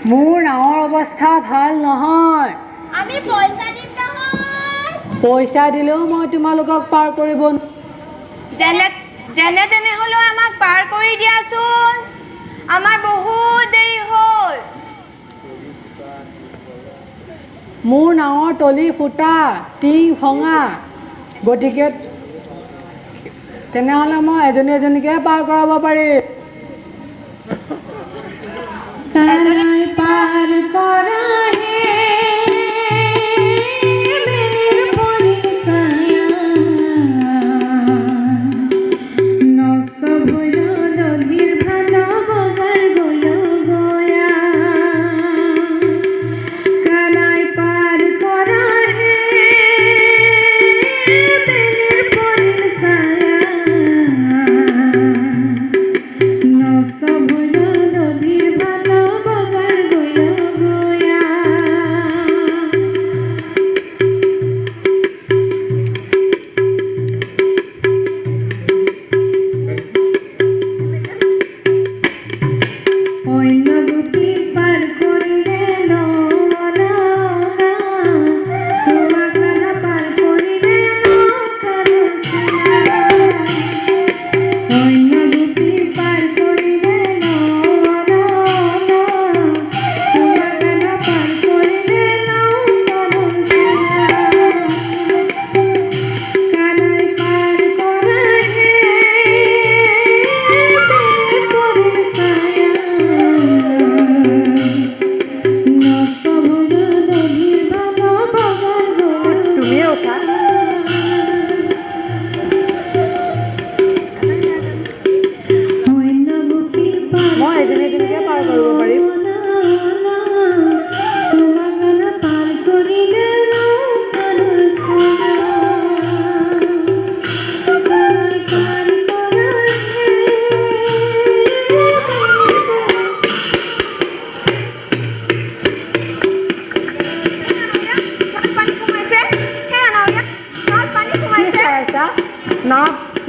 মোৰ নাৱৰ অৱস্থা ভাল নহয়। আমি পইচা দিম নহয়। পইচা দিলেও মই তোমালোকক পাৰ কৰিব যেনে তেনে হ'লেও আমাক পাৰ কৰি দিয়াচোন। আমাৰ বহুত দেৰি হ'ল। মোৰ নাৱৰ তলি ফুটা, টিং ভঙা, গতিকে তেনেহ'লে মই এজনী এজনীকে পাৰ কৰাব পাৰিম। কানাই পার করা হে মেরে পরি সায়া নষ্ট ভয় নদীর ভালো বগার গলো গয়া কানাই পার করা হে মেরে পরি সায়া নষ্ট ভয় নদীর ভালো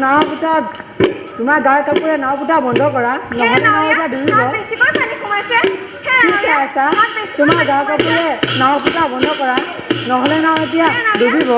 নাও পুতা তোমাৰ গাৰ কাপোৰে নাও পুতা বন্ধ কৰা, নহ'লে নাও এটা ডুবিব। তোমাৰ গাৰ কাপোৰে নাও পুতা বন্ধ কৰা, নহ'লে নাও এতিয়া ডুবিব।